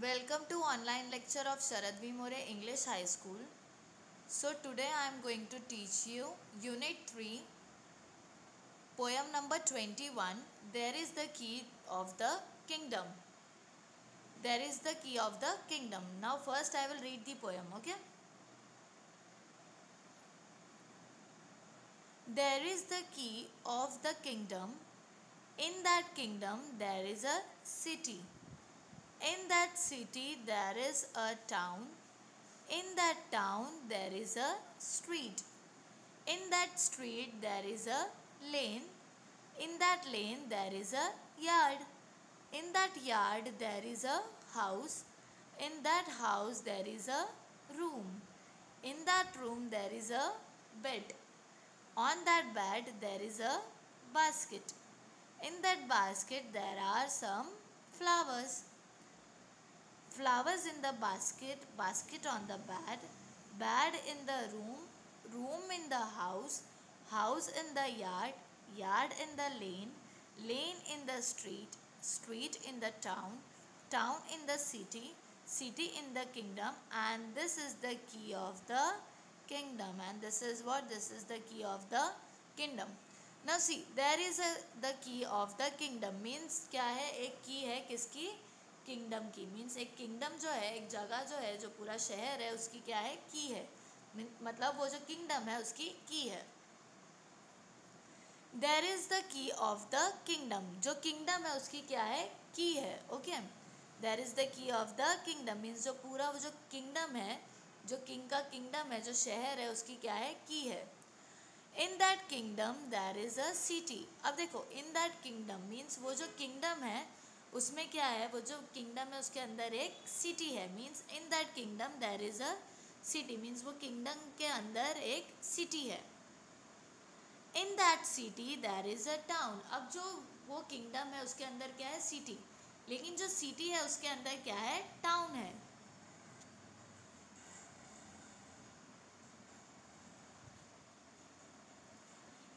Welcome to online lecture of Sharad V. More English High School. So today I am going to teach you Unit 3, poem number 21. There is the key of the kingdom. There is the key of the kingdom. Now first I will read the poem, okay? There is the key of the kingdom. In that kingdom there is a city. In that city there is a town. In that town there is a street. In that street there is a lane. In that lane there is a yard. In that yard there is a house. In that house there is a room. In that room there is a bed. On that bed there is a basket. In that basket there are some flowers. Flowers in the basket, basket on the bed in the room in the house in the yard in the lane in the street in the town in the city in the kingdom, and this is the key of the kingdom. And this is what? This is the key of the kingdom. Now see, there is the key of the kingdom means क्या है? एक की है किसकी? Kingdom की. Means एक kingdom जो है, एक जगह जो है, जो पूरा शहर है, उसकी क्या है? की है. मतलब वो जो किंगडम है उसकी की है. There is the key of the kingdom. जो किंगडम है उसकी क्या है? की है. Okay. There is the key of the kingdom means जो पूरा वो जो किंगडम है, जो किंग का किंगडम है, जो शहर है, उसकी क्या है? की है. In that kingdom there is a city. अब देखो, इन दैट किंगडम मीन्स वो जो किंगडम है उसमें क्या है? वो जो किंगडम है उसके अंदर एक सिटी है. Means in that kingdom there is a city means वो किंगडम के अंदर एक सिटी है. In that city there is a town. अब जो वो किंगडम है उसके अंदर क्या है? सिटी. लेकिन जो सिटी है उसके अंदर क्या है? टाउन है.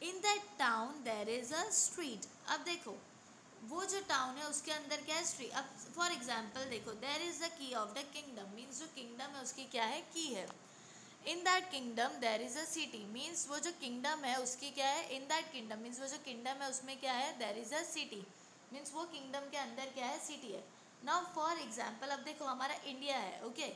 In that town there is a street. अब देखो, वो जो टाउन है उसके अंदर क्या है? स्ट्रीट. अब फॉर एग्जाम्पल देखो, there is the key of the kingdom means जो किंगडम है उसकी क्या है? की है. In that kingdom there is a city means वो जो किंगडम है उसकी क्या है? इन दैट किंगडम मीन्स वो जो किंगडम है उसमें क्या है? There is a city means वो किंगडम के अंदर क्या है? सिटी है. नाउ फॉर एग्जाम्पल, अब देखो हमारा इंडिया है. ओके.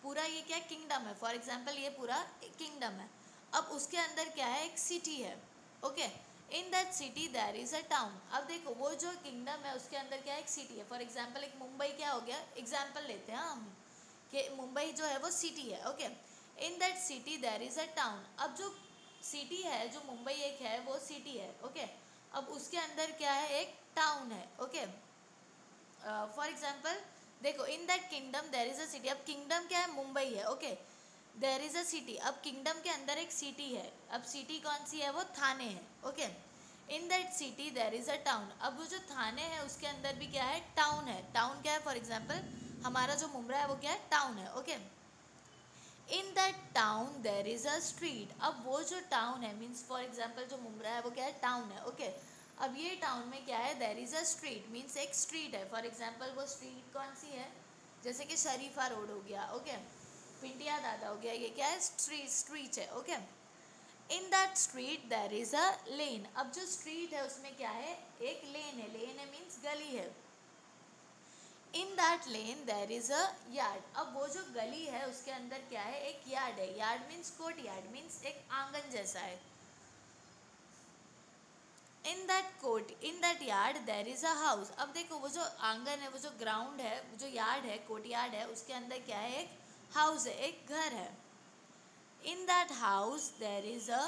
पूरा ये क्या? किंगडम है. फॉर एग्जाम्पल ये पूरा किंगडम है. अब उसके अंदर क्या है? एक सिटी है. Okay. In that city there is a town. अब देखो, वो जो किंगडम है उसके अंदर क्या है? एक सिटी है. फॉर एग्जाम्पल एक मुंबई क्या हो गया? एग्जाम्पल लेते हैं हम कि मुंबई जो है वो सिटी है. Okay. In that city there is a town. अब जो सिटी है, जो मुंबई एक है, वो सिटी है. ओके. अब उसके अंदर क्या है? एक टाउन है. ओके. फॉर एग्जाम्पल देखो, in that kingdom there is a city. अब किंगडम क्या है? मुंबई है. Okay. There is a city. अब किंगडम के अंदर एक सिटी है. अब सिटी कौन सी है? वो थाने है. Okay. In that city there is a town. अब वो जो थाने है उसके अंदर भी क्या है? टाउन है. टाउन क्या है? फॉर एग्जाम्पल हमारा जो मुंब्रा है वो क्या है? टाउन है. Okay. In that town there is a street. अब वो जो टाउन है मीन्स फॉर एग्जाम्पल जो मुंब्रा है वो क्या है? टाउन है. ओके. अब ये टाउन में क्या है? There is a street means एक स्ट्रीट है. फॉर एग्जाम्पल वो स्ट्रीट कौन सी है? जैसे कि शरीफा रोड हो गया. ओके. पिंटिया दादा हो गया. ये क्या है? स्ट्रीट है. Okay. In that street there is a lane. अब जो स्ट्रीट है उसमें क्या है? एक लेन है. लेन है मीन्स गली है. In that lane there is a yard. अब वो जो गली है उसके अंदर क्या है? एक यार्ड है. Yard means courtyard means एक आंगन जैसा है. In that yard there is a house. अब देखो, वो जो आंगन है, वो जो ग्राउंड है, वो जो यार्ड है, कोर्ट यार्ड है, उसके अंदर क्या है? एक हाउस है, एक घर है. In that house there is a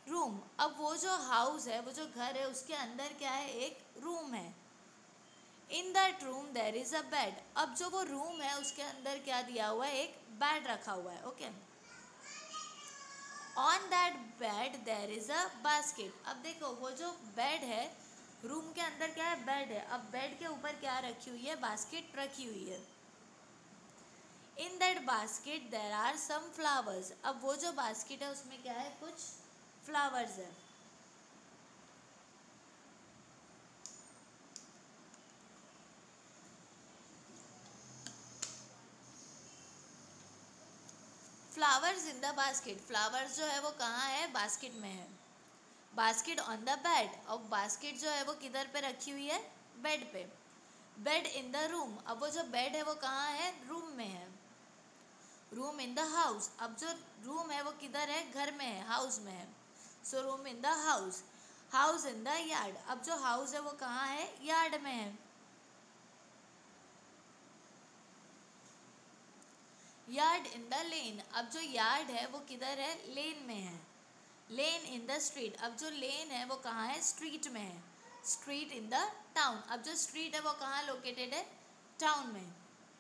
room. अब वो जो हाउस है, वो जो घर है, उसके अंदर क्या है? एक रूम है. In that room there is a bed. अब जो वो रूम है उसके अंदर क्या दिया हुआ है? एक बेड रखा हुआ है. Okay. On that bed there is a basket. अब देखो, वो जो बेड है, रूम के अंदर क्या है? बेड है. अब बेड के ऊपर क्या रखी हुई है? बास्केट रखी हुई है. In that basket there are some flowers. अब वो जो बास्केट है उसमें क्या है? कुछ फ्लावर्स है. Flowers in the basket, flowers जो है वो कहाँ है, बास्केट में है। बास्केट ऑन द बेड, अब बास्केट जो है वो किधर पे रखी हुई है, बेड पे। बेड इन द रूम, अब वो जो बेड है वो कहाँ है, रूम में है। रूम इन द हाउस, अब जो रूम है वो किधर है, घर में है, हाउस में है। So room in the house. House in the yard, अब जो हाउस है वो कहाँ है, यार्ड में है। यार्ड इन द लेन, अब जो यार्ड है वो किधर है, लेन में है। लेन इन द स्ट्रीट, अब जो लेन है वो कहाँ है, स्ट्रीट में है। स्ट्रीट इन द टाउन, अब जो स्ट्रीट है वो कहाँ लोकेटेड है, टाउन में।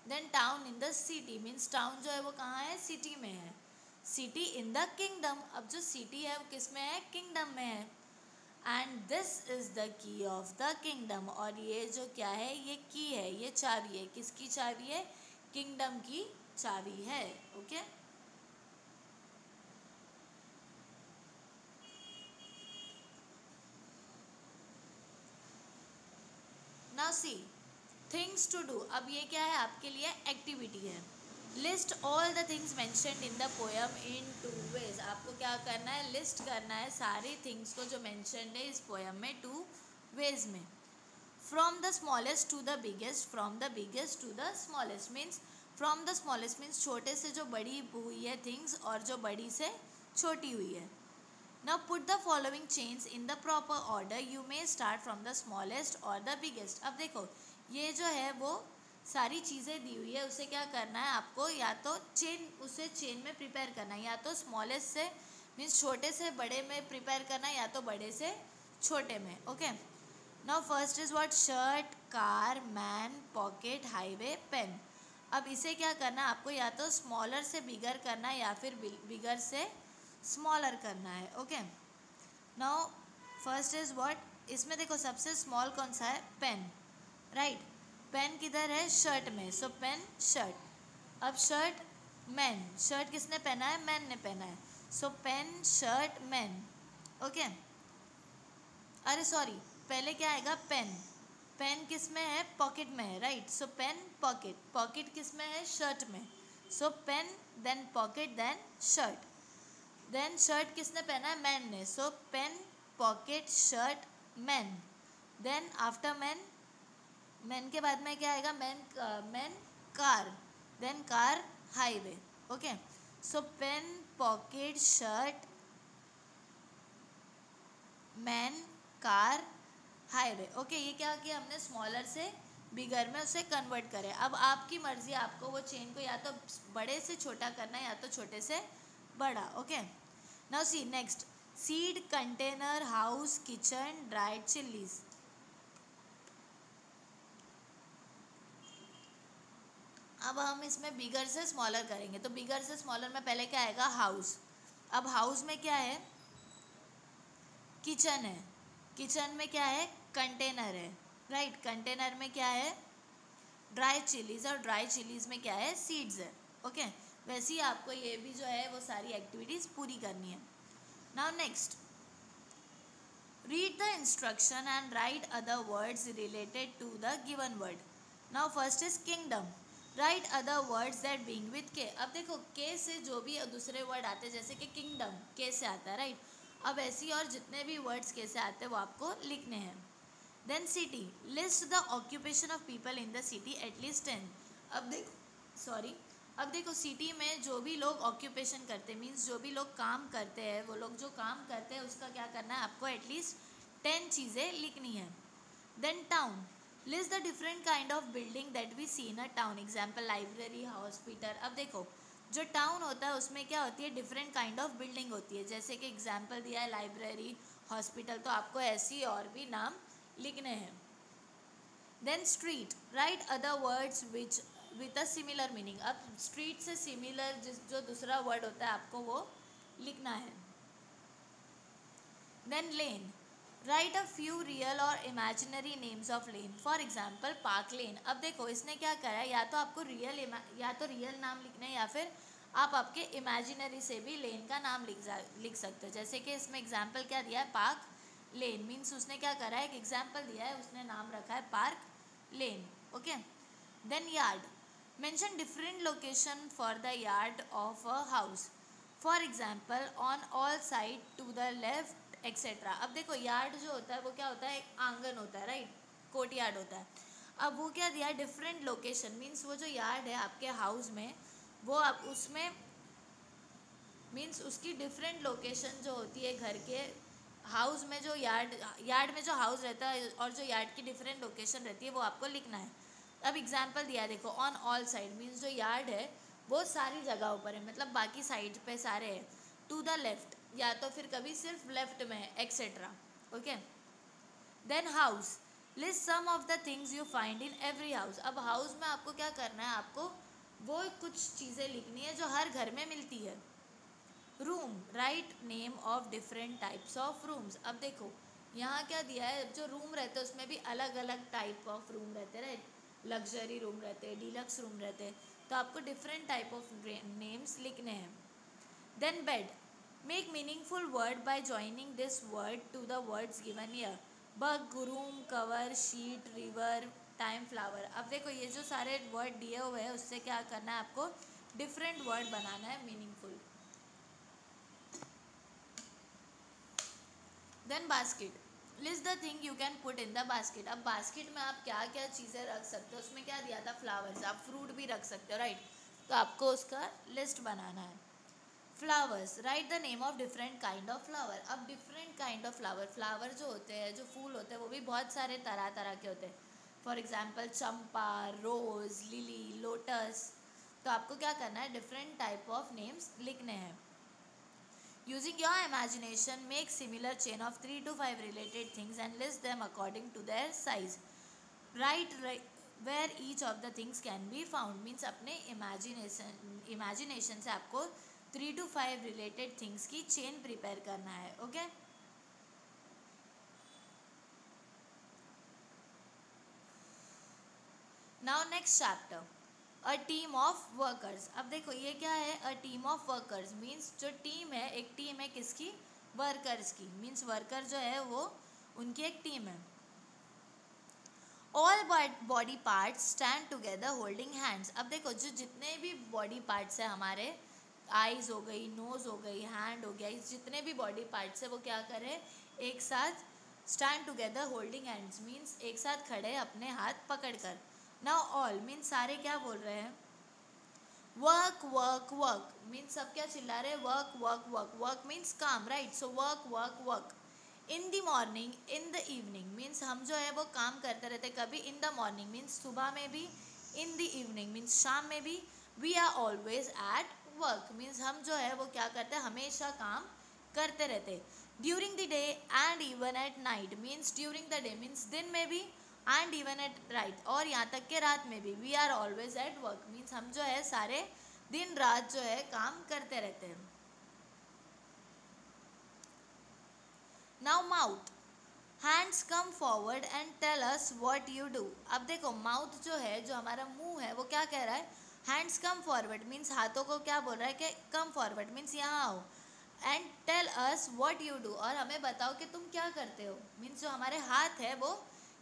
Then town in the city, means town जो है वो कहाँ है, सिटी में है। सिटी इन द किंगडम, अब जो सिटी है वो किस में है, किंगडम में है। And this is the key of the kingdom, और ये जो क्या है, ये की है, ये चाबी है, किसकी चाबी है, किंगडम की चाबी है। Okay now see things to do, अब ये क्या है, आपके लिए एक्टिविटी है। List all the things mentioned in the poem in 2 ways, आपको क्या करना है, लिस्ट करना है सारी थिंग्स को जो मेंशन्ड है इस पोएम में 2 वेज में। From the smallest to the biggest, from the biggest to the smallest, means from the smallest means छोटे से जो बड़ी हुई है थिंग्स, और जो बड़ी से छोटी हुई है। Now put the following chains in the proper order. You may start from the smallest or the biggest. अब देखो ये जो है वो सारी चीज़ें दी हुई है, उसे क्या करना है आपको, या तो उसे चेन में प्रिपेयर करना है, या तो स्मॉलेस्ट से मीन्स छोटे से बड़े में प्रिपेयर करना है, या तो बड़े से छोटे में। Okay now first is what, shirt, car, man, pocket, highway, pen. अब इसे क्या करना है आपको, या तो स्मॉलर से बिगर करना है, या फिर बिगर से स्मॉलर करना है। Okay now first is what, इसमें देखो सबसे स्मॉल कौन सा है, पेन, राइट। पेन किधर है, शर्ट में, सो पेन शर्ट। अब शर्ट, मैन, शर्ट किसने पहना है, मैन ने पहना है, सो पेन शर्ट मैन। ओके अरे सॉरी, पहले क्या आएगा, पेन। पेन किस में है, पॉकेट में है, right, so pen pocket. Pocket किस में है, शर्ट में, so pen then pocket then shirt. Then shirt किसने पहना है, मैन ने, so pen pocket shirt man. Then after man, man के बाद में क्या आएगा, man car, then car highway. Okay so pen pocket shirt man car highway. Okay ये क्या किया हमने, स्मॉलर से बिगर में उसे कन्वर्ट करें। अब आपकी मर्जी, आपको वो चेन को या तो बड़े से छोटा करना है, या तो छोटे से बड़ा। ओके नाउ सी next, seed, container, house, kitchen, dried chillies. अब हम इसमें बिगर से स्मॉलर करेंगे, तो बिगर से स्मॉलर में पहले क्या आएगा, हाउस। अब हाउस में क्या है, किचन है। किचन में क्या है, कंटेनर है, राइट। कंटेनर में क्या है, ड्राई चिलीज, और ड्राई चिलीज में क्या है, सीड्स है। ओके वैसे ही आपको ये भी जो है वो सारी एक्टिविटीज़ पूरी करनी है। Now next, read the instruction and write other words related to the given word. Now first is kingdom, write other words that begin with K. अब देखो के से जो भी दूसरे वर्ड आते हैं, जैसे कि किंगडम के से आता है, राइट। अब ऐसी और जितने भी वर्ड्स के से आते हैं वो आपको लिखने हैं। Then city, list the occupation of people in the city at least 10। अब देखो सिटी में जो भी लोग ऑक्यूपेशन करते हैं, मीन्स जो भी लोग काम करते हैं, वो लोग जो काम करते हैं उसका क्या करना है आपको, एटलीस्ट 10 चीज़ें लिखनी है। Then town, list the different kind of building that we see in a town, example library, hospital. अब देखो जो टाउन होता है उसमें क्या होती है, डिफरेंट काइंड ऑफ बिल्डिंग होती है, जैसे कि एग्जाम्पल दिया है लाइब्रेरी, हॉस्पिटल, तो आपको ऐसी और भी नाम लिखने हैं। Then street, write other words which with a similar meaning. अब स्ट्रीट से सिमिलर जो दूसरा वर्ड होता है आपको वो लिखना है। Then lane, write a few real और imaginary names of lane, for example park lane. अब देखो इसने क्या करा है, या तो आपको रियल नाम लिखना है, या फिर आप आपके इमेजिनरी से भी लेन का नाम लिख सकते हो। जैसे कि इसमें एग्जाम्पल क्या दिया है, पार्क लेन, मीन्स उसने क्या करा है, एक एग्जाम्पल दिया है, उसने नाम रखा है park lane. Okay then yard, mention different location for the yard of a house. For example on all side to the left etcetera. अब देखो यार्ड जो होता है वो क्या होता है, एक आंगन होता है, राइट, कोर्ट यार्ड होता है। अब वो क्या दिया, डिफरेंट लोकेशन, मीन्स वो जो यार्ड है आपके हाउस में, वो आप उसमें मीन्स उसकी डिफरेंट लोकेशन जो होती है घर के हाउस में, जो यार्ड में जो हाउस रहता है और जो यार्ड की डिफरेंट लोकेशन रहती है वो आपको लिखना है। अब एग्जांपल दिया है देखो, ऑन ऑल साइड मीन्स जो यार्ड है वो सारी जगहों पर है, मतलब बाकी साइड पे सारे हैं। टू द लेफ्ट, या तो फिर कभी सिर्फ लेफ्ट में है, etcetera. Okay, then house, list some of the things you find in every house. अब हाउस में आपको क्या करना है, आपको वो कुछ चीज़ें लिखनी है जो हर घर में मिलती है। Room, write name of different types of rooms. अब देखो यहाँ क्या दिया है, जो रूम रहते हैं उसमें भी अलग अलग टाइप ऑफ रूम रहते हैं, राइट, लग्जरी रूम रहते हैं, डीलक्स रूम रहते हैं, तो आपको डिफरेंट टाइप ऑफ नेम्स लिखने हैं। Then bed, make meaningful word by joining this word to the words given here. Bug, room, cover, sheet, river, time, flower. अब देखो ये जो सारे वर्ड दिए हुए हैं उससे क्या करना है, आपको डिफरेंट वर्ड बनाना है meaningful. Then basket, list the thing you can put in the basket. अब बास्केट में आप क्या क्या चीज़ें रख सकते हो, उसमें क्या दिया था, फ्लावर्स, आप फ्रूट भी रख सकते हो, राइट, तो आपको उसका लिस्ट बनाना है। Flowers, write the name of different kind of flower. अब different kind of flower, flower जो होते हैं, जो फूल होते हैं वो भी बहुत सारे तरह तरह के होते हैं। For example champa, rose, lily, lotus. तो आपको क्या करना है, डिफरेंट टाइप ऑफ नेम्स लिखने हैं। Using your imagination, make similar chain of 3 to 5 related things and list them according to their size. Write where each of the things can be found. Means अपने imagination से आपको 3 to 5 related things की chain prepare करना है. Okay? Now next chapter. A team of workers. अब देखो ये क्या है, a team of workers means जो टीम है, एक टीम है किसकी, वर्कर्स की, मीन्स वर्कर जो है वो उनकी एक टीम है। All body parts stand together holding hands. अब देखो जो जितने भी बॉडी पार्ट्स है हमारे, आईज हो गई, नोज हो गई, हैंड हो गया, जितने भी बॉडी पार्ट्स है वो क्या करें, एक साथ stand together holding hands means एक साथ खड़े अपने हाथ पकड़ कर। नाउ ऑल मीन्स सारे क्या बोल रहे हैं, वर्क वर्क वर्क मीन्स सब क्या चिल्ला रहे हैं, work work work, work means काम, right, so work work work. In the morning, in the evening means हम जो है वो काम करते रहते, कभी इन द मॉर्निंग मीन्स सुबह में भी, इन द इवनिंग मीन्स शाम में भी, we are always at work means हम जो है वो क्या करते हैं, हमेशा काम करते रहते। During the day and even at night means during the day means दिन में भी, एंड इवन एट राइट और यहाँ तक के रात में भी, we are always at work means हम जो है सारे दिन रात जो है काम करते रहते हैं। Now mouth, hands come forward and tell us what you do. अब देखो माउथ जो है, जो हमारा मुंह है वो क्या कह रहा है, हैंड्स कम फॉरवर्ड मीन्स हाथों को क्या बोल रहा है कि कम फॉरवर्ड मीन्स यहाँ आओ, and tell us what you do और हमें बताओ कि तुम क्या करते हो, मीन्स जो हमारे हाथ है वो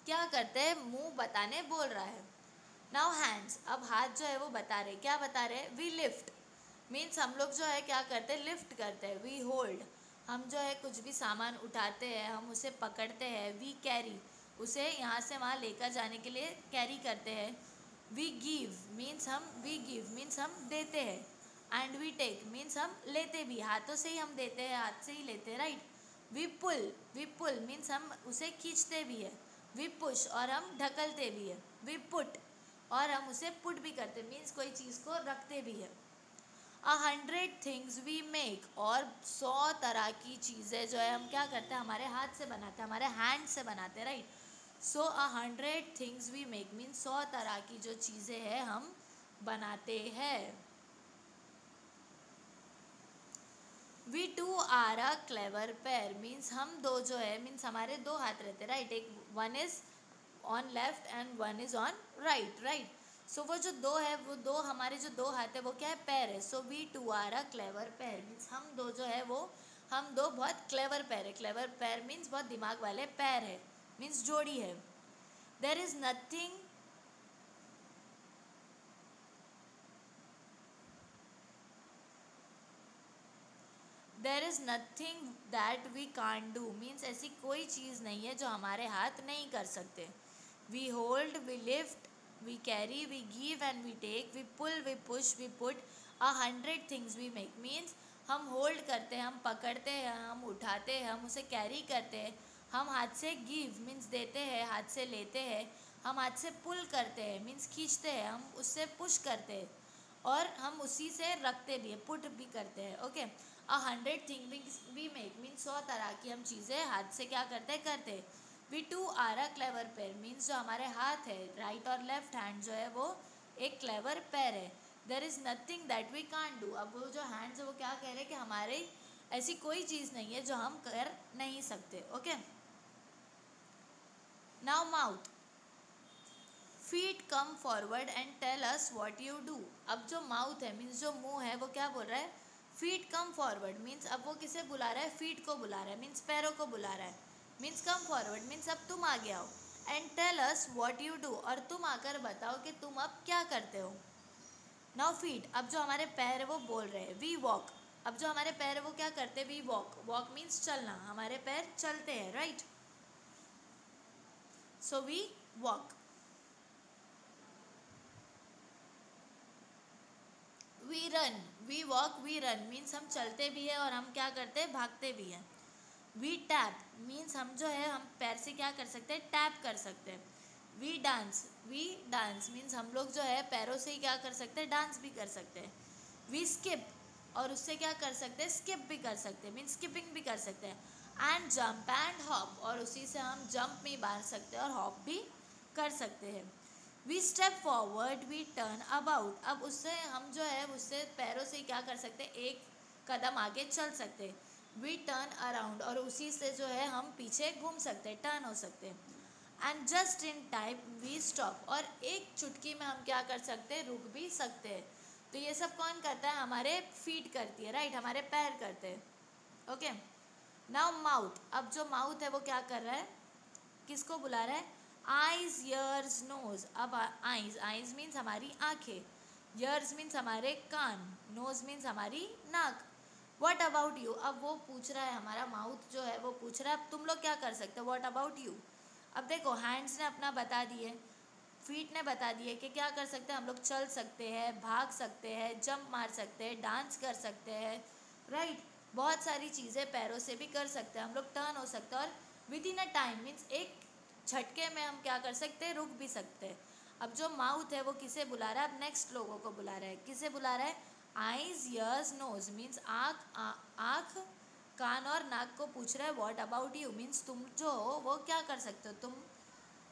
क्या करते हैं, मुंह बताने बोल रहा है। नाउ हैंड्स, अब हाथ जो है वो बता रहे, क्या बता रहे हैं, वी लिफ्ट मीन्स हम लोग जो है क्या करते हैं, लिफ्ट करते हैं। वी होल्ड, हम जो है कुछ भी सामान उठाते हैं, हम उसे पकड़ते हैं। वी कैरी, उसे यहाँ से वहाँ लेकर जाने के लिए कैरी करते हैं। वी गिव मीन्स हम देते हैं। एंड वी टेक मीन्स हम लेते भी, हाथों से ही हम देते हैं, हाथ से ही लेते हैं, राइट। वी पुल मीन्स हम उसे खींचते भी है। वी पुश और हम ढकलते भी है। वी पुट और हम उसे पुट भी करते मीन्स कोई चीज़ को रखते भी है। 100 थिंग्स वी मेक और 100 तरह की चीज़ें जो है हम क्या करते हैं, हमारे हाथ से बनाते हैं, हमारे हैंड से बनाते हैं, right. So 100 things we make means 100 तरह की जो चीज़ें हैं हम बनाते हैं। We two are a clever pair means हम दो जो है मीन्स हमारे दो हाथ रहते हैं, राइट, एक one is on left and one is on right, right. So वो जो दो है, वो दो हमारे जो दो हाथ है वो क्या है, पैर है। So we two are a clever pair means हम दो जो है वो, हम दो बहुत क्लेवर पैर है। क्लेवर पैर मीन्स बहुत दिमाग वाले पैर है, मीन्स जोड़ी है। There is nothing, there is nothing that we can't do means ऐसी कोई चीज़ नहीं है जो हमारे हाथ नहीं कर सकते. We hold, we lift, we carry, we give and we take, we pull, we push, we put, 100 things we make. Means हम होल्ड करते हैं, हम पकड़ते हैं, हम उठाते हैं, हम उसे कैरी करते हैं, हम हाथ से गिव मीन्स देते हैं, हाथ से लेते हैं, हम हाथ से पुल करते हैं मीन्स खींचते हैं, हम उससे पुश करते हैं और हम उसी से रखते भी है, पुट भी करते हैं. Okay. 100 things we make means 100 तरह की हम चीज़ें हाथ से क्या करते हैं. We two are a clever pair means जो हमारे हाथ है राइट और लेफ्ट हैंड जो है वो एक क्लेवर पेयर है. There is nothing that we can't do. अब वो जो हैंड्स है वो क्या कह रहे हैं कि हमारे ऐसी कोई चीज़ नहीं है जो हम कर नहीं सकते. Okay. Now mouth. Feet come forward and tell us what you do. अब जो माउथ है मीन्स जो मुंह है वो क्या बोल रहा है. फीट कम फॉरवर्ड मीन्स अब वो किसे बुला रहा है. फीट को बुला रहा है मीन्स पैरों को बुला रहा है. मीन्स कम फॉरवर्ड मीन्स अब तुम आगे आओ. And tell us what you do और तुम आकर बताओ कि तुम अब क्या करते हो. Now feet. अब जो हमारे पैर है वो बोल रहे हैं. We walk. अब जो हमारे पैर है वो क्या करते हैं. We walk. वॉक मीन्स चलना. हमारे पैर चलते हैं right. So we walk. We run. We walk we run means हम चलते भी हैं और हम क्या करते हैं भागते भी हैं. वी टैप मीन्स हम जो है हम पैर से क्या कर सकते हैं टैप कर सकते हैं. वी डांस मीन्स हम लोग जो है पैरों से ही क्या कर सकते हैं डांस भी कर सकते हैं. वी स्किप और उससे क्या कर सकते हैं स्किप भी कर सकते हैं मीन्स स्किपिंग भी कर सकते हैं. एंड जंप एंड हॉप और उसी से हम जंप भी मार सकते हैं और हॉप भी कर सकते हैं. We step forward we turn about. अब उससे हम जो है उससे पैरों से क्या कर सकते हैं एक कदम आगे चल सकते हैं. वी टर्न अराउंड और उसी से जो है हम पीछे घूम सकते हैं टर्न हो सकते हैं. And just in time we stop और एक चुटकी में हम क्या कर सकते हैं रुक भी सकते हैं. तो ये सब कौन करता है हमारे फीट करती है राइट. हमारे पैर करते हैं. ओके. Now mouth. अब जो माउथ है वो क्या कर रहा है किसको बुला रहा है. Eyes years knows. अब आइज मीन्स हमारी आंखें. ईयर्स मीन्स हमारे कान. नोज मीन्स हमारी नाक. What about you. अब वो पूछ रहा है हमारा माउथ जो है वो पूछ रहा है अब तुम लोग क्या कर सकते हो. What about you. अब देखो हैंड्स ने अपना बता दिए. फीट ने बता दिए कि क्या कर सकते हैं हम लोग चल सकते हैं भाग सकते हैं जंप मार सकते हैं डांस कर सकते हैं राइट. बहुत सारी चीज़ें पैरों से भी कर सकते हैं हम लोग टर्न हो सकते हैं और with in a time means एक झटके में हम क्या कर सकते हैं रुक भी सकते हैं. अब जो माउथ है वो किसे बुला रहा है अब नेक्स्ट लोगों को बुला रहा है. किसे बुला रहा है आईज ईयर्स नोज मीन्स आँख कान और नाक को पूछ रहा है व्हाट अबाउट यू मीन्स तुम जो हो वो क्या कर सकते हो.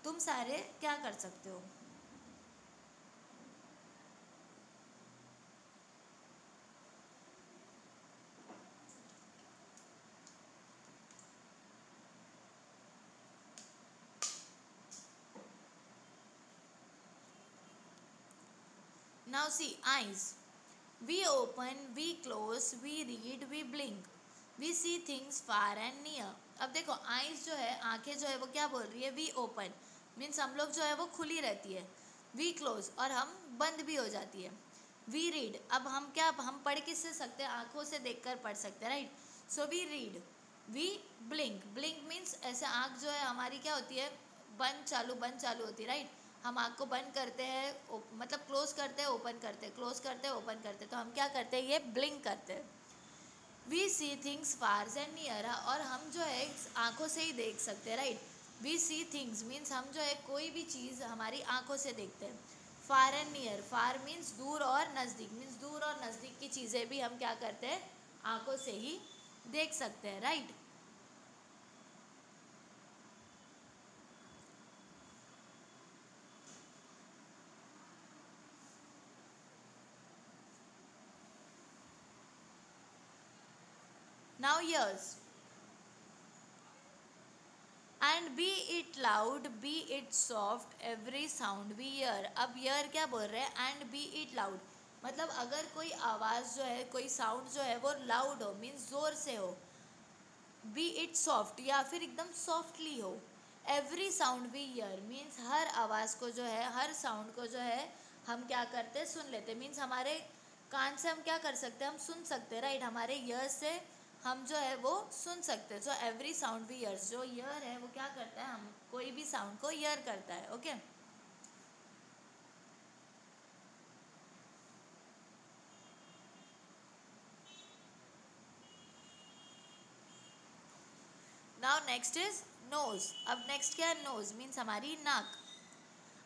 तुम सारे क्या कर सकते हो. Now see eyes. We open we close we read we blink we see things far and near. अब देखो आईज जो है आंखें जो है वो क्या बोल रही है वी ओपन मीन्स हम लोग जो है वो खुली रहती है. वी क्लोज और हम बंद भी हो जाती है. We read. अब हम क्या हम पढ़ किससे सकते हैं आंखों से देखकर पढ़ सकते हैं right. So we read. We blink. Blink means ऐसे आंख जो है हमारी क्या होती है बंद चालू होती है राइट. हम आँख को बंद करते हैं मतलब क्लोज करते हैं ओपन करते हैं क्लोज करते हैं ओपन करते हैं तो हम क्या करते हैं ये ब्लिंक करते हैं. We see things far and near और हम जो है आँखों से ही देख सकते हैं right. We see things means हम जो है कोई भी चीज़ हमारी आँखों से देखते हैं. फार एंड नियर. फार मीन्स दूर और नज़दीक मीन्स दूर और नज़दीक की चीज़ें भी हम क्या करते हैं आँखों से ही देख सकते हैं right. Now ears. And be it loud be it soft every sound we hear. अब ईयर क्या बोल रहे हैं एंड बी इट लाउड मतलब अगर कोई आवाज़ जो है कोई साउंड जो है वो लाउड हो मीन्स ज़ोर से हो. बी इट सॉफ्ट या फिर एकदम सॉफ्टली हो. Every sound we ear means हर आवाज़ को जो है हर साउंड को जो है हम क्या करते हैं सुन लेते मीन्स हमारे कान से हम क्या कर सकते हैं हम सुन सकते हैं राइट. हमारे ईयर से हम जो है वो सुन सकते हैं। So every sound we hears, जो ईयर है वो क्या करता है, हम कोई भी साउंड को ईयर करता है। Okay now next is nose. अब नेक्स्ट क्या है, नोज मीन्स हमारी नाक।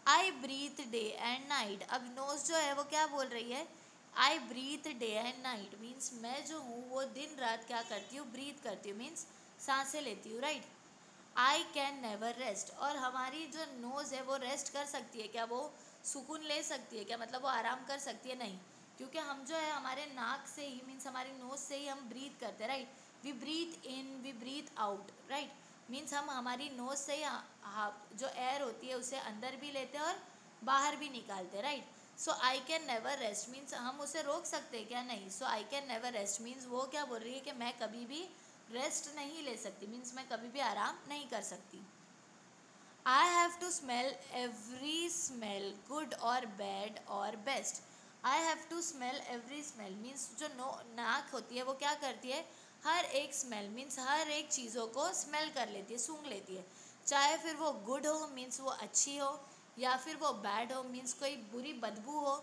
I breathe day and night. अब नोज जो है वो क्या बोल रही है, I breathe day and night means मैं जो हूँ वो दिन रात क्या करती हूँ, ब्रीथ करती हूँ, मीन्स सांसें लेती हूँ, right. I can never rest, और हमारी जो नोज़ है वो रेस्ट कर सकती है क्या, वो सुकून ले सकती है क्या, मतलब वो आराम कर सकती है, नहीं। क्योंकि हम जो है हमारे नाक से ही मीन्स हमारी नोज़ से ही हम ब्रीथ करते हैं, right. We breathe in, we breathe out, right. Means हम हमारी नोज़ से ही जो एयर होती है उसे अंदर भी लेते हैं और बाहर भी निकालते हैं, right. So I can never rest means हम उसे रोक सकते हैं क्या, नहीं। So I can never rest means वो क्या बोल रही है कि मैं कभी भी रेस्ट नहीं ले सकती, मीन्स मैं कभी भी आराम नहीं कर सकती। I have to smell every smell, good और बैड और best. I have to smell every smell means जो नाक होती है वो क्या करती है, हर एक स्मेल मीन्स हर एक चीज़ों को स्मेल कर लेती है, सूंघ लेती है। चाहे फिर वो गुड हो मीन्स वो अच्छी हो, या फिर वो बैड हो मीन्स कोई बुरी बदबू हो,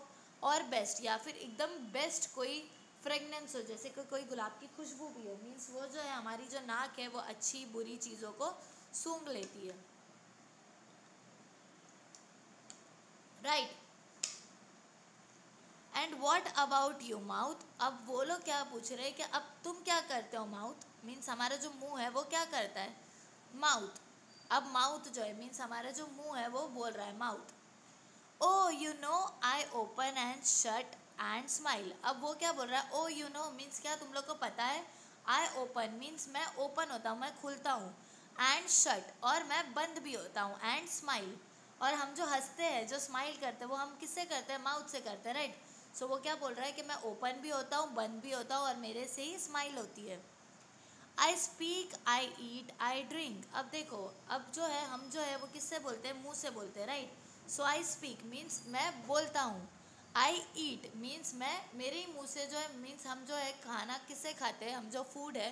और बेस्ट या फिर एकदम बेस्ट कोई फ्रेगनेंस हो, जैसे कि कोई गुलाब की खुशबू भी हो, मीन्स वो जो है हमारी जो नाक है वो अच्छी बुरी चीज़ों को सूंघ लेती है, right. And what about you mouth. अब वो लोग क्या पूछ रहे हैं कि अब तुम क्या करते हो, माउथ मीन्स हमारा जो मुंह है वो क्या करता है, माउथ। अब माउथ जो है मीन्स हमारा जो मुंह है वो बोल रहा है, mouth. Oh you know I open and shut and smile. अब वो क्या बोल रहा है, ओ यू नो मीन्स क्या तुम लोग को पता है, आई ओपन मीन्स मैं ओपन होता हूँ, मैं खुलता हूँ, एंड शट और मैं बंद भी होता हूँ, एंड स्माइल और हम जो हंसते हैं जो स्माइल करते हैं वो हम किससे करते हैं, माउथ से करते हैं, राइट। सो वो क्या बोल रहा है कि मैं ओपन भी होता हूँ, बंद भी होता हूँ और मेरे से ही स्माइल होती है। I speak, I eat, I drink. अब देखो, अब जो है हम जो है वो किससे बोलते हैं, मुंह से बोलते हैं, right. So I speak means मैं बोलता हूँ, आई ईट मीन्स मैं मेरे ही मुंह से जो है मीन्स हम जो है खाना किससे खाते हैं, हम जो फूड है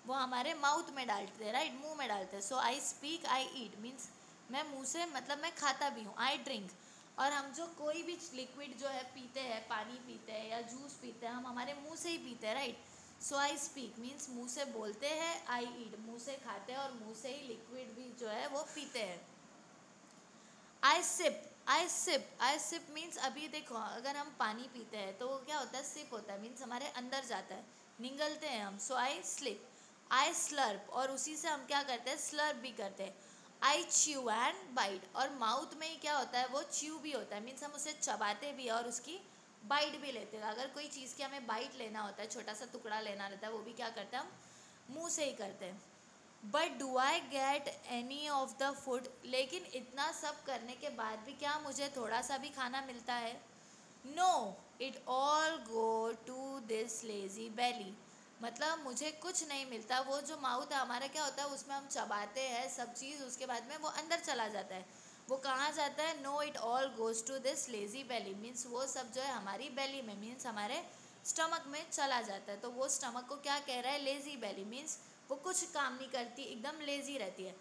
वो हमारे माउथ में डालते हैं, राइट, मुंह में डालते हैं। सो I speak, I eat means मैं मुंह से मतलब मैं खाता भी हूँ, आई ड्रिंक और हम जो कोई भी लिक्विड जो है पीते हैं, पानी पीते हैं या जूस पीते हैं, हम हमारे मुंह से ही पीते हैं, right. So I speak means मुंह से बोलते हैं, आई ईट मुंह से खाते हैं और मुंह से ही लिक्विड भी जो है वो पीते हैं। आई सिप, आई सिप, आई सिप मीन्स अभी देखो अगर हम पानी पीते हैं तो वो क्या होता है, सिप होता है मीन्स हमारे अंदर जाता है, निगलते हैं हम। सो आई स्लिप, आई स्लर्प और उसी से हम क्या करते हैं, स्लर्प भी करते हैं। आई च्यू एंड बाइट और माउथ में ही क्या होता है, वो च्यू भी होता है मीन्स हम उसे चबाते भी हैं और उसकी बाइट भी लेते हैं। अगर कोई चीज़ की हमें बाइट लेना होता है, छोटा सा टुकड़ा लेना रहता है, वो भी क्या करते हैं हम मुंह से ही करते हैं। But do I get any of the food, लेकिन इतना सब करने के बाद भी क्या मुझे थोड़ा सा भी खाना मिलता है, no, it all go to this lazy belly. मतलब मुझे कुछ नहीं मिलता, वो जो माउथ है हमारा क्या होता है उसमें हम चबाते हैं सब चीज़, उसके बाद में वो अंदर चला जाता है। वो कहाँ जाता है, no it all goes to this lazy belly means वो सब जो है हमारी बेली में मीन्स हमारे स्टमक में चला जाता है। तो वो स्टमक को क्या कह रहा है, लेजी बेली मीन्स वो कुछ काम नहीं करती, एकदम लेजी रहती है।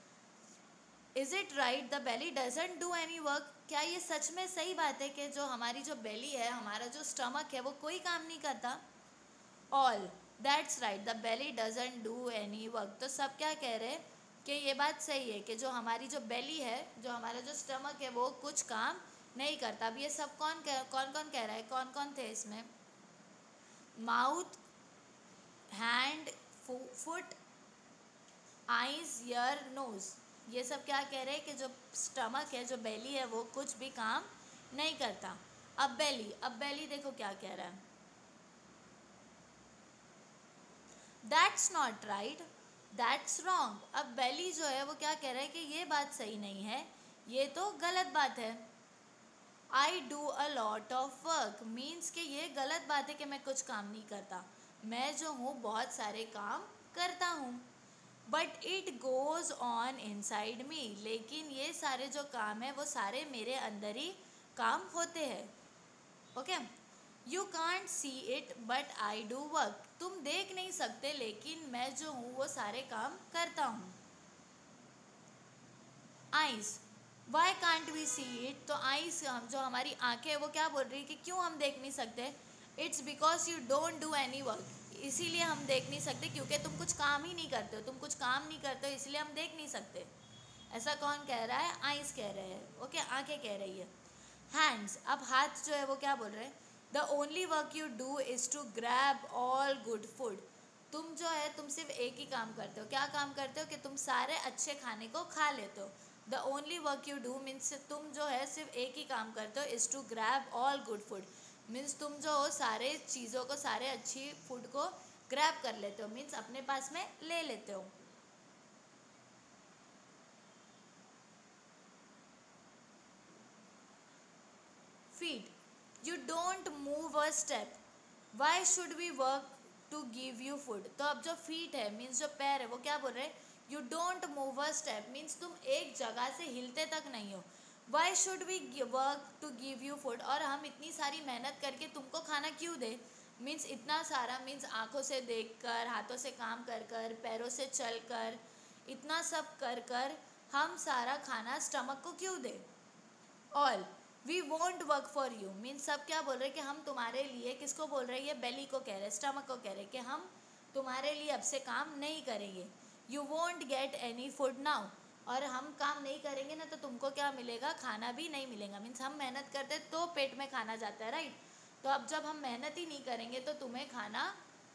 Is it right the belly doesn't do any work. क्या ये सच में सही बात है कि जो हमारी जो बेली है, हमारा जो स्टमक है वो कोई काम नहीं करता। All, that's right the belly doesn't do any work. तो सब क्या कह रहे हैं कि ये बात सही है कि जो हमारी जो बेली है, जो हमारा जो स्टमक है वो कुछ काम नहीं करता। अब ये सब कौन कौन कह रहा है, कौन कौन थे इसमें, mouth, hand, foot, eyes, ear, nose, ये सब क्या कह रहे हैं कि जो स्टमक है, जो बेली है वो कुछ भी काम नहीं करता। अब बेली देखो क्या कह रहा है, that's not right, that's wrong. अब बेली जो है वो क्या कह रहा है कि ये बात सही नहीं है, ये तो गलत बात है। I do a lot of work means कि ये गलत बात है कि मैं कुछ काम नहीं करता, मैं जो हूँ बहुत सारे काम करता हूँ। But it goes on inside me, लेकिन ये सारे जो काम है वो सारे मेरे अंदर ही काम होते हैं। Okay, you can't see it but I do work, तुम देख नहीं सकते लेकिन मैं जो हूँ वो सारे काम करता हूँ। Eyes, why can't we see it, तो आइज जो हमारी आंखें वो क्या बोल रही है कि क्यों हम देख नहीं सकते। It's because you don't do any work, इसीलिए हम देख नहीं सकते क्योंकि तुम कुछ काम ही नहीं करते हो, तुम कुछ काम नहीं करते हो इसलिए हम देख नहीं सकते। ऐसा कौन कह रहा है, आइज कह रहे हैं, ओके आंखें कह रही है। हैंड्स, अब हाथ जो है वो क्या बोल रहे हैं, the only work you do is to grab all good food, तुम जो है तुम सिर्फ एक ही काम करते हो, क्या काम करते हो कि तुम सारे अच्छे खाने को खा लेते हो। The only work you do means तुम जो है सिर्फ एक ही काम करते हो, is to grab all good food means तुम जो हो सारे चीज़ों को, सारे अच्छी फूड को ग्रैब कर लेते हो, मीन्स अपने पास में ले लेते हो। Feet, you don't move a step, why should we work to give you food, तो अब जो फीट है मीन्स जो पैर है वो क्या बोल रहे हैं, you don't move a step means तुम एक जगह से हिलते तक नहीं हो। Why should we work to give you food, और हम इतनी सारी मेहनत करके तुमको खाना क्यों दे, मीन्स इतना सारा मीन्स आँखों से देख कर, हाथों से काम कर कर, पैरों से चल कर, इतना सब कर कर हम सारा खाना स्टमक को क्यों दे। All, we won't work for you means सब क्या बोल रहे हैं कि हम तुम्हारे लिए, किसको बोल रहे हैं, ये बेली को कह रहे हैं, स्टमक को कह रहे हैं कि हम तुम्हारे लिए अब से काम नहीं करेंगे। You won't get any food now, और हम काम नहीं करेंगे ना तो तुमको क्या मिलेगा, खाना भी नहीं मिलेगा, मीन्स हम मेहनत करते तो पेट में खाना जाता है, राइट। तो अब जब हम मेहनत ही नहीं करेंगे तो तुम्हें खाना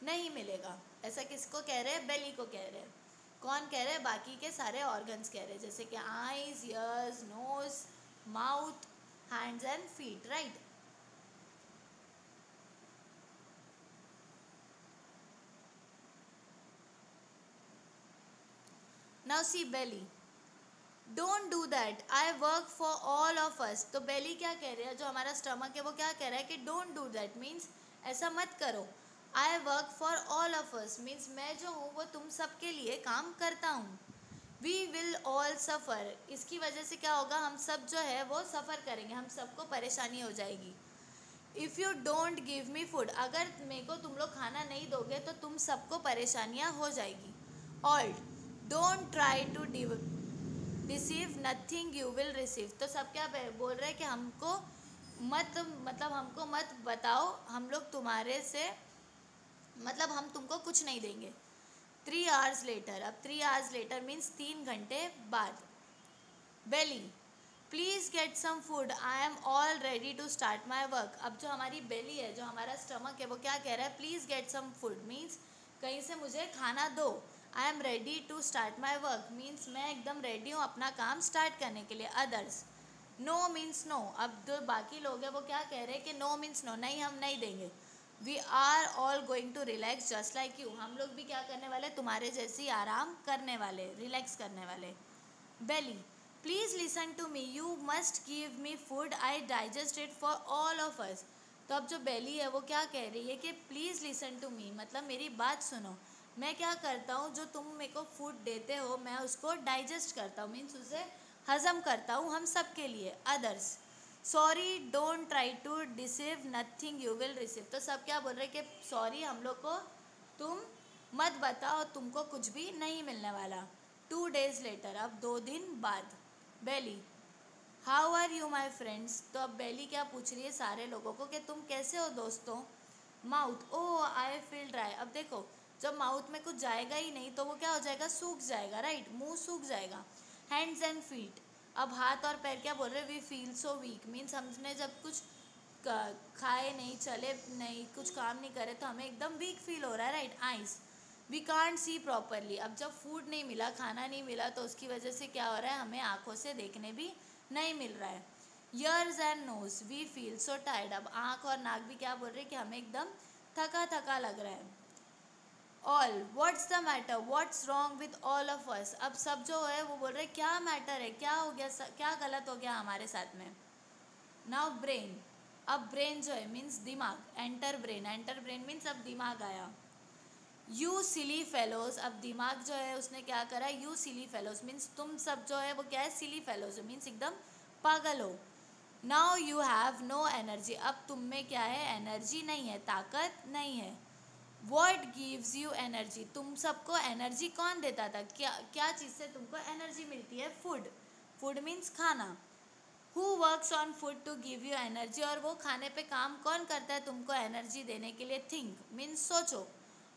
नहीं मिलेगा। ऐसा किसको कह रहे हैं, बेली को कह रहे हैं। कौन कह रहे हैं, बाकी के सारे ऑर्गन्स कह रहे हैं, जैसे कि eyes, ears, nose, mouth, hands and feet, right? Now see belly, don't do that, I work for all of us, तो belly क्या कह रहा है, जो हमारा स्टमक है वो क्या कह रहा है कि don't do that means ऐसा मत करो। I work for all of us means मैं जो हूँ वो तुम सबके लिए काम करता हूँ। We will all suffer, इसकी वजह से क्या होगा, हम सब जो है वो सफ़र करेंगे, हम सबको परेशानी हो जाएगी। If you don't give me food, अगर मेरे को तुम लोग खाना नहीं दोगे तो तुम सबको परेशानियाँ हो जाएगी। All, don't try to receive nothing you will receive, तो सब क्या बोल रहे हैं कि हमको मत, मतलब हमको मत बताओ, हम लोग तुम्हारे से, मतलब हम तुमको कुछ नहीं देंगे। 3 hours लेटर, अब 3 hours लेटर मीन्स 3 घंटे बाद। Belly, please get some food, I am all ready to start my work, अब जो हमारी बेली है, जो हमारा स्टमक है वो क्या कह रहा है, please get some food means कहीं से मुझे खाना दो। I am ready to start my work means मैं एकदम रेडी हूँ अपना काम स्टार्ट करने के लिए। अदर्स, नो मीन्स नो, अब जो बाकी लोग हैं वो क्या कह रहे हैं कि नो मीन्स नो, नहीं हम नहीं देंगे। We are all going to relax just like you, हम लोग भी क्या करने वाले, तुम्हारे जैसी आराम करने वाले, रिलैक्स करने वाले। Belly, please listen to me, you must give me food, I digest it for all of us, तो अब जो बेली है वो क्या कह रही है कि प्लीज़ लिसन टू मी, मतलब मेरी बात सुनो, मैं क्या करता हूँ, जो तुम मेरे को फूड देते हो मैं उसको डाइजेस्ट करता हूँ, मीन्स उसे हज़म करता हूँ हम सब के लिए। Others, sorry don't try to deceive nothing you will receive, तो सब क्या बोल रहे हैं कि सॉरी हम लोग को तुम मत बताओ, तुमको कुछ भी नहीं मिलने वाला। 2 days लेटर, अब 2 दिन बाद। Belly, how are you my friends, तो अब बेली क्या पूछ रही है सारे लोगों को कि तुम कैसे हो दोस्तों। Mouth, oh I feel dry, अब देखो जब माउथ में कुछ जाएगा ही नहीं तो वो क्या हो जाएगा, सूख जाएगा, राइट, मुंह सूख जाएगा। हैंड्स एंड फीट, अब हाथ और पैर क्या बोल रहे हैं, we feel so weak means हमने जब कुछ खाए नहीं, चले नहीं, कुछ काम नहीं करे तो हमें एकदम वीक फील हो रहा है, right. Eyes, we can't see properly, अब जब फूड नहीं मिला, खाना नहीं मिला तो उसकी वजह से क्या हो रहा है, हमें आँखों से देखने भी नहीं मिल रहा है। Ears and nose, we feel so tired, अब आँख और नाक भी क्या बोल रहे हैं कि हमें एकदम थका थका लग रहा है। All, what's the matter, what's wrong with all of अस, अब सब जो है वो बोल रहे हैं क्या मैटर है, क्या हो गया, क्या गलत हो गया हमारे साथ में। नाउ ब्रेन, अब ब्रेन जो है मीन्स दिमाग, enter brain, enter brain means अब दिमाग आया। यू सिली फेलोज, अब दिमाग जो है उसने क्या करा, यू सिली फेलोज मीन्स तुम सब जो है वो क्या है, सिली फेलोज मीन्स एकदम पागल हो। Now you have no energy, अब तुम में क्या है, एनर्जी नहीं है, ताकत नहीं है। What gives you एनर्जी, तुम सबको एनर्जी कौन देता था, क्या क्या चीज़ से तुमको एनर्जी मिलती है, फूड, फूड मीन्स खाना। Who works on food to give you energy, और वो खाने पे काम कौन करता है तुमको एनर्जी देने के लिए, थिंक मीन्स सोचो।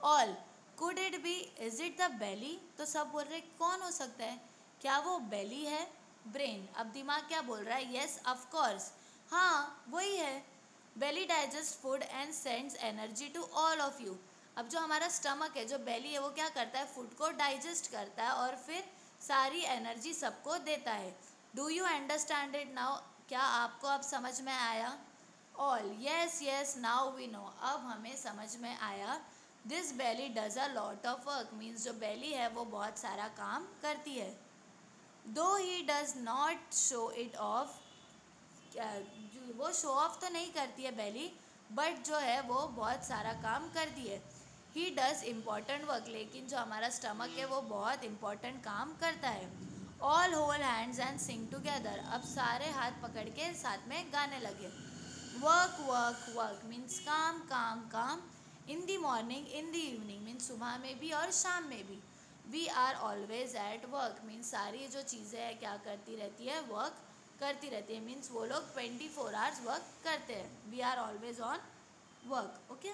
All, could it be, is it the belly, तो सब बोल रहे कौन हो सकता है, क्या वो बेली है, ब्रेन, अब दिमाग क्या बोल रहा है, येस ऑफ कोर्स, हाँ वही है, belly digest food and sends energy to all of you. अब जो हमारा स्टमक है, जो बेली है, वो क्या करता है, फूड को डाइजेस्ट करता है और फिर सारी एनर्जी सबको देता है। Do you understand it now, क्या आपको अब समझ में आया। All, yes yes now we know, अब हमें समझ में आया। This belly does a lot of work, means जो बेली है वो बहुत सारा काम करती है। दो he does not show it of, वो शो ऑफ तो नहीं करती है बेली, बट जो है वो बहुत सारा काम करती है। ही डज इम्पॉर्टेंट वर्क, लेकिन जो हमारा स्टमक है वो बहुत इम्पॉर्टेंट काम करता है। All whole hands and sing together, अब सारे हाथ पकड़ के साथ में गाने लगे। वर्क वर्क वर्क मीन्स काम काम काम। In the morning in the evening means सुबह में भी और शाम में भी। We are always at work means सारी जो चीज़ें हैं क्या करती रहती है, वर्क करती रहती है, मीन्स वो लोग 24 आवर्स वर्क करते हैं। We are always on work, okay.